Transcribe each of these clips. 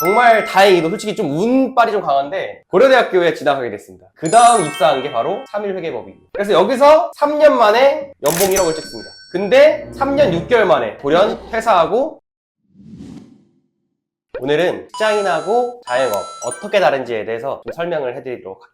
정말 다행히도 솔직히 좀 운빨이 좀 강한데 고려대학교에 진학하게 됐습니다. 그 다음 입사한 게 바로 3일 회계법입니다. 그래서 여기서 3년 만에 연봉 1억을 찍습니다. 근데 3년 6개월 만에 돌연 퇴사하고 오늘은 직장인하고 자영업 어떻게 다른지에 대해서 좀 설명을 해드리도록 할게요.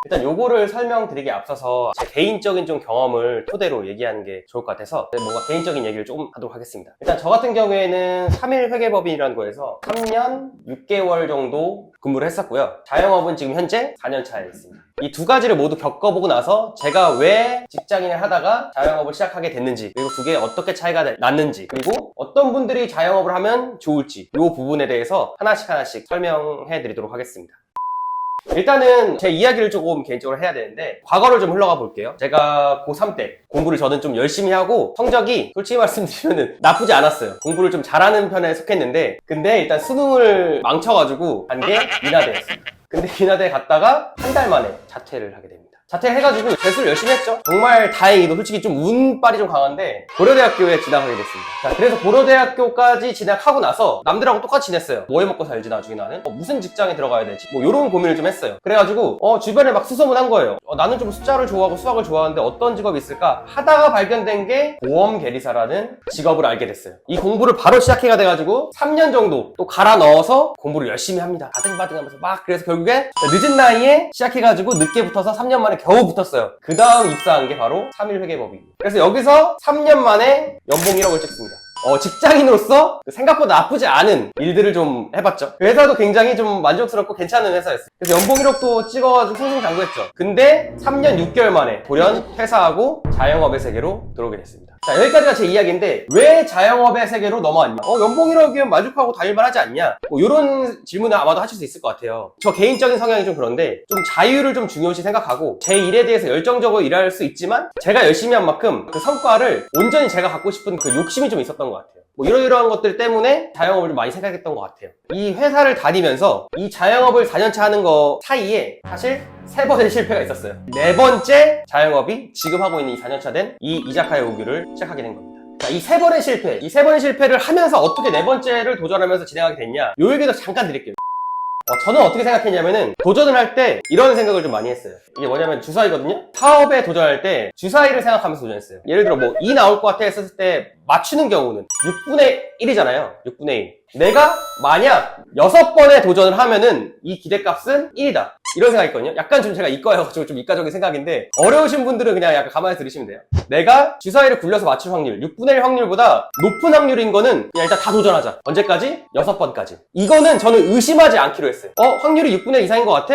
일단 요거를 설명드리기에 앞서서 제 개인적인 좀 경험을 토대로 얘기하는 게 좋을 것 같아서 뭔가 개인적인 얘기를 조금 하도록 하겠습니다. 일단 저 같은 경우에는 3일 회계법인이라는 거에서 3년 6개월 정도 근무를 했었고요. 자영업은 지금 현재 4년 차에 있습니다. 이 두 가지를 모두 겪어보고 나서 제가 왜 직장인을 하다가 자영업을 시작하게 됐는지, 그리고 두 개 어떻게 차이가 났는지, 그리고 어떤 분들이 자영업을 하면 좋을지 이 부분에 대해서 하나씩 설명해 드리도록 하겠습니다. 일단은 제 이야기를 조금 개인적으로 해야 되는데 과거를 좀 흘러가 볼게요. 제가 고3 때 공부를 저는 좀 열심히 하고 성적이 솔직히 말씀드리면 나쁘지 않았어요. 공부를 좀 잘하는 편에 속했는데 근데 일단 수능을 망쳐가지고 간 게 인하대였어요. 근데 인하대 갔다가 한 달 만에 자퇴를 하게 됩니다. 자퇴해가지고 재수를 열심히 했죠. 정말 다행히도 솔직히 좀 운빨이 좀 강한데 고려대학교에 진학하게 됐습니다. 자, 그래서 고려대학교까지 진학하고 나서 남들하고 똑같이 지냈어요. 뭐 해먹고 살지 나중에 나는? 무슨 직장에 들어가야 되지? 뭐 이런 고민을 좀 했어요. 그래가지고 주변에 막 수소문한 거예요. 나는 좀 숫자를 좋아하고 수학을 좋아하는데 어떤 직업이 있을까? 하다가 발견된 게 보험계리사라는 직업을 알게 됐어요. 이 공부를 바로 시작해가 돼가지고 3년 정도 또 갈아 넣어서 공부를 열심히 합니다. 아등바등 하면서 막 그래서 결국에 늦은 나이에 시작해가지고 늦게 붙어서 3년 만에 겨우 붙었어요. 그 다음 입사한 게 바로 3일 회계법입니다. 그래서 여기서 3년 만에 연봉 1억을 찍습니다. 직장인으로서 생각보다 나쁘지 않은 일들을 좀 해봤죠. 회사도 굉장히 좀 만족스럽고 괜찮은 회사였어요. 그래서 연봉 1억도 찍어가지고 승승장구했죠. 근데 3년 6개월 만에 돌연 퇴사하고 자영업의 세계로 들어오게 됐습니다. 자, 여기까지가 제 이야기인데 왜 자영업의 세계로 넘어왔냐? 연봉 1억이면 만족하고 다닐만 하지 않냐? 이런 질문을 아마도 하실 수 있을 것 같아요. 저 개인적인 성향이 좀 그런데 좀 자유를 좀 중요시 생각하고 제 일에 대해서 열정적으로 일할 수 있지만 제가 열심히 한 만큼 그 성과를 온전히 제가 갖고 싶은 그 욕심이 좀 있었던 것 같아요. 이러이러한 것들 때문에 자영업을 좀 많이 생각했던 것 같아요. 이 회사를 다니면서 이 자영업을 4년차 하는 거 사이에 사실 3번의 실패가 있었어요. 4번째 자영업이 지금 하고 있는 이 4년차 된 이 이자카야 우규를 시작하게 된 겁니다. 자, 이 3번의 실패, 이 3번의 실패를 하면서 어떻게 4번째를 도전하면서 진행하게 됐냐? 요 얘기도 잠깐 드릴게요. 저는 어떻게 생각했냐면은 도전을 할 때 이런 생각을 좀 많이 했어요. 이게 뭐냐면 주사위거든요. 사업에 도전할 때 주사위를 생각하면서 도전했어요. 예를 들어 뭐 2 나올 것 같아 했을 때 맞추는 경우는 6분의 1이잖아요. 6분의 1. 내가 만약 6번에 도전을 하면은 이 기대값은 1이다. 이런 생각이거든요. 약간 좀 제가 이과여가지고 좀 이과적인 생각인데 어려우신 분들은 그냥 약간 가만히 들으시면 돼요. 내가 주사위를 굴려서 맞출 확률 6분의 1 확률보다 높은 확률인 거는 그냥 일단 다 도전하자. 언제까지? 6번까지. 이거는 저는 의심하지 않기로 했어요. 확률이 6분의 1 이상인 것 같아?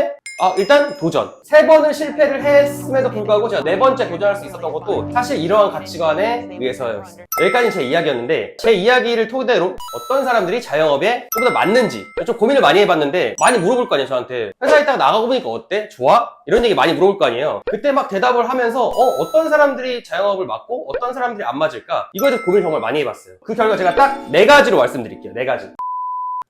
일단 도전. 3번을 실패를 했음에도 불구하고 제가 4번째 도전할 수 있었던 것도 사실 이러한 가치관에 의해서였어요. 여기까지는 제 이야기였는데 제 이야기를 토대로 어떤 사람들이 자영업에 좀 더 맞는지 좀 고민을 많이 해봤는데 많이 물어볼 거 아니에요. 저한테 회사에 있다가 나가고 보니까 어때? 좋아? 이런 얘기 많이 물어볼 거 아니에요. 그때 막 대답을 하면서 어떤 사람들이 자영업을 맞고 어떤 사람들이 안 맞을까? 이거에 대해서 고민을 정말 많이 해봤어요. 그 결과 제가 딱 4가지로 말씀드릴게요. 4가지.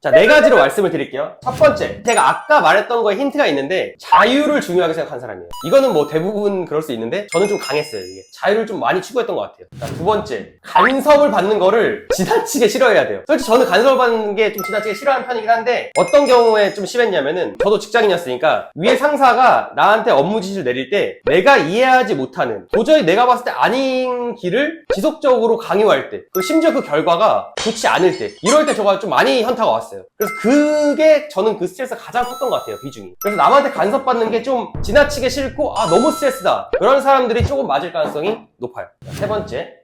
자, 4가지로 말씀을 드릴게요. 첫 번째, 제가 아까 말했던 거에 힌트가 있는데 자유를 중요하게 생각한 사람이에요. 이거는 뭐 대부분 그럴 수 있는데 저는 좀 강했어요. 이게 자유를 좀 많이 추구했던 것 같아요. 자, 두 번째, 간섭을 받는 거를 지나치게 싫어해야 돼요. 솔직히 저는 간섭을 받는 게 좀 지나치게 싫어하는 편이긴 한데 어떤 경우에 좀 심했냐면은 저도 직장인이었으니까 위에 상사가 나한테 업무 지시를 내릴 때 내가 이해하지 못하는 도저히 내가 봤을 때 아닌 길을 지속적으로 강요할 때 그리고 심지어 그 결과가 좋지 않을 때 이럴 때 저가 좀 많이 현타가 왔어요. 그래서 그게 저는 그 스트레스가 가장 컸던 것 같아요. 비중이. 그래서 남한테 간섭받는 게 좀 지나치게 싫고 너무 스트레스다. 그런 사람들이 조금 맞을 가능성이 높아요. 세 번째,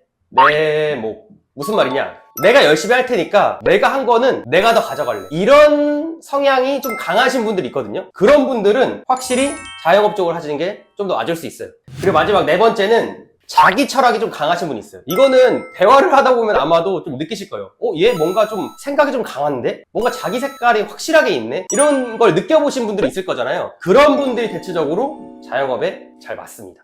무슨 말이냐? 내가 열심히 할 테니까 내가 한 거는 내가 더 가져갈래. 이런 성향이 좀 강하신 분들이 있거든요. 그런 분들은 확실히 자영업 쪽을 하시는 게 좀 더 맞을 수 있어요. 그리고 마지막 4번째는 자기 철학이 좀 강하신 분이 있어요. 이거는 대화를 하다 보면 아마도 좀 느끼실 거예요. 얘 뭔가 좀 생각이 좀 강한데? 뭔가 자기 색깔이 확실하게 있네? 이런 걸 느껴보신 분들이 있을 거잖아요. 그런 분들이 대체적으로 자영업에 잘 맞습니다.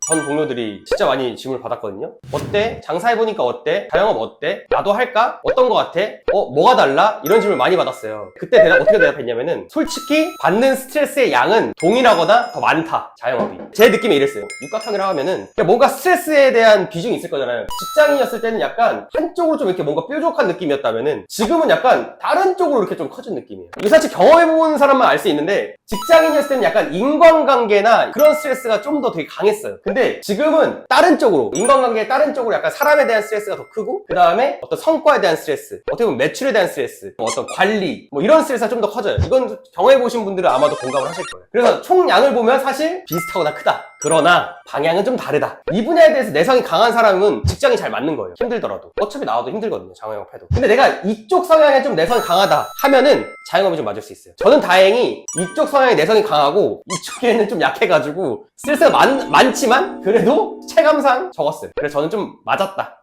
전 동료들이 진짜 많이 질문을 받았거든요. 어때? 장사해보니까 어때? 자영업 어때? 나도 할까? 어떤 거 같아? 뭐가 달라? 이런 질문을 많이 받았어요. 그때 어떻게 대답했냐면은 솔직히 받는 스트레스의 양은 동일하거나 더 많다. 자영업이. 제 느낌이 이랬어요. 육각형이라고 하면은 뭔가 스트레스에 대한 비중이 있을 거잖아요. 직장인이었을 때는 약간 한쪽으로 좀 이렇게 뭔가 뾰족한 느낌이었다면은 지금은 약간 다른 쪽으로 이렇게 좀 커진 느낌이에요. 이거 사실 경험해본 사람만 알 수 있는데 직장인이었을 때는 약간 인간관계나 그런 스트레스가 좀 더 되게 강했어요. 근데 지금은 다른 쪽으로 인간관계의 다른 쪽으로 약간 사람에 대한 스트레스가 더 크고 그 다음에 어떤 성과에 대한 스트레스, 어떻게 보면 매출에 대한 스트레스, 어떤 관리 이런 스트레스가 좀 더 커져요. 이건 경험해보신 분들은 아마도 공감을 하실 거예요. 그래서 총량을 보면 사실 비슷하거나 크다. 그러나 방향은 좀 다르다. 이 분야에 대해서 내성이 강한 사람은 직장이 잘 맞는 거예요. 힘들더라도. 어차피 나와도 힘들거든요. 자영업 해도. 근데 내가 이쪽 성향에 좀 내성이 강하다 하면은 자영업이 좀 맞을 수 있어요. 저는 다행히 이쪽 성향에 내성이 강하고 이쪽에는 좀 약해가지고 스트레스가 많지만 그래도 체감상 적었어요. 그래서 저는 좀 맞았다.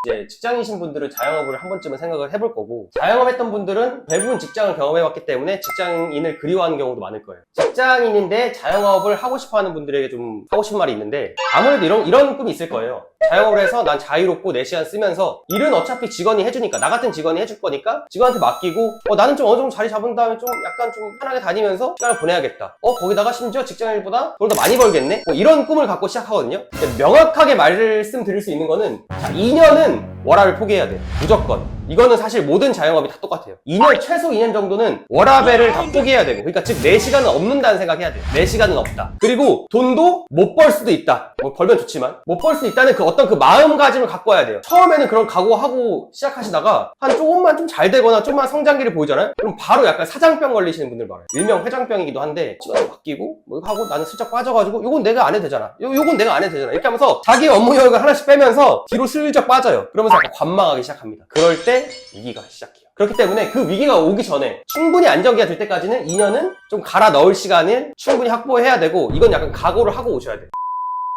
이제 직장이신 분들은 자영업을 한 번쯤은 생각을 해볼 거고 자영업 했던 분들은 대부분 직장을 경험해왔기 때문에 직장인을 그리워하는 경우도 많을 거예요. 직장인인데 자영업을 하고 싶어하는 분들에게 좀 하고 싶은 말이 있는데 아무래도 이런 꿈이 있을 거예요. 자영업을 해서 난 자유롭고 내 시간 쓰면서 일은 어차피 직원이 해주니까 나 같은 직원이 해줄 거니까 직원한테 맡기고 나는 좀 어느 정도 자리 잡은 다음에 좀 약간 좀 편하게 다니면서 시간을 보내야겠다. 거기다가 심지어 직장인보다 돈 더 많이 벌겠네? 이런 꿈을 갖고 시작하거든요. 명확하게 말씀드릴 수 있는 거는 2년은 워라밸 포기해야 돼요. 무조건. 이거는 사실 모든 자영업이 다 똑같아요. 2년, 최소 2년 정도는 워라밸을 다 포기해야 되고 그러니까 즉 내 시간은 없는다는 생각해야 돼요. 내 시간은 없다. 그리고 돈도 못 벌 수도 있다. 벌면 좋지만 못 벌 수 있다는 그 어떤 그 마음가짐을 갖고 와야 돼요. 처음에는 그런 각오하고 시작하시다가 한 조금만 좀 잘 되거나 조금만 성장기를 보이잖아요? 그럼 바로 약간 사장병 걸리시는 분들 많아요. 일명 회장병이기도 한데 직원을 맡기고 하고 나는 슬쩍 빠져가지고 요건 내가 안 해도 되잖아. 요건 내가 안 해도 되잖아. 이렇게 하면서 자기 업무 영역을 하나씩 빼면서 뒤로 슬쩍 빠져요. 그러면서 약간 관망하기 시작합니다. 그럴 때 위기가 시작해요. 그렇기 때문에 그 위기가 오기 전에 충분히 안정기가 될 때까지는 2년은 좀 갈아 넣을 시간을 충분히 확보해야 되고 이건 약간 각오를 하고 오셔야 돼요.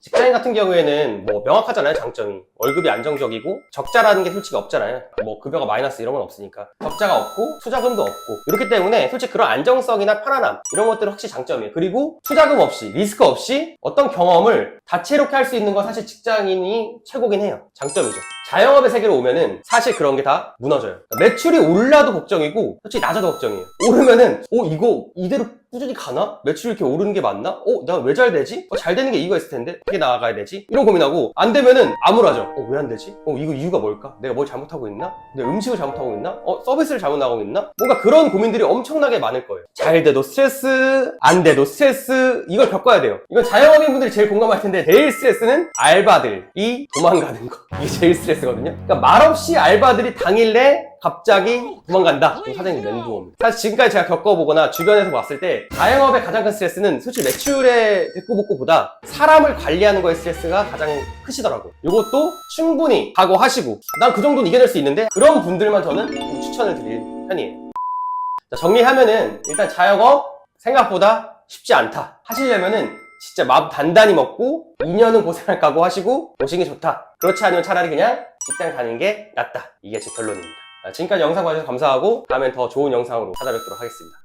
직장인 같은 경우에는 명확하잖아요. 장점이 월급이 안정적이고 적자라는 게 솔직히 없잖아요. 급여가 마이너스 이런 건 없으니까 적자가 없고 투자금도 없고 이렇기 때문에 솔직히 그런 안정성이나 편안함 이런 것들은 확실히 장점이에요. 그리고 투자금 없이 리스크 없이 어떤 경험을 다채롭게 할 수 있는 건 사실 직장인이 최고긴 해요. 장점이죠. 자영업의 세계로 오면은 사실 그런 게 다 무너져요. 그러니까 매출이 올라도 걱정이고 솔직히 낮아도 걱정이에요. 오르면은 이거 이대로 꾸준히 가나? 매출이 이렇게 오르는 게 맞나? 나 왜 잘 되지? 잘 되는 게 이유가 있을 텐데 어떻게 나아가야 되지? 이런 고민하고 안 되면은 암울하죠. 왜 안 되지? 이거 이유가 뭘까? 내가 뭘 잘못하고 있나? 내가 음식을 잘못하고 있나? 서비스를 잘못 나가고 있나? 뭔가 그런 고민들이 엄청나게 많을 거예요. 잘 돼도 스트레스, 안 돼도 스트레스 이걸 겪어야 돼요. 이건 자영업인 분들이 제일 공감할 텐데 제일 스트레스는 알바들이 도망가는 거. 이게 제일 스트레스거든요. 그러니까 말없이 알바들이 당일내 갑자기 도망간다. 사장님 멘붕. 사실 지금까지 제가 겪어보거나 주변에서 봤을 때 자영업의 가장 큰 스트레스는 솔직히 매출의 대꾸복구보다 사람을 관리하는 거에 스트레스가 가장 크시더라고요. 이것도 충분히 각오하시고 난 그 정도는 이겨낼 수 있는데 그런 분들만 저는 좀 추천을 드릴 편이에요. 자, 정리하면은 일단 자영업 생각보다 쉽지 않다. 하시려면은 진짜 마음 단단히 먹고 2년은 고생할 각오하시고 오시는 게 좋다. 그렇지 않으면 차라리 그냥 직장 가는 게 낫다. 이게 제 결론입니다. 지금까지 영상 봐주셔서 감사하고 다음엔 더 좋은 영상으로 찾아뵙도록 하겠습니다.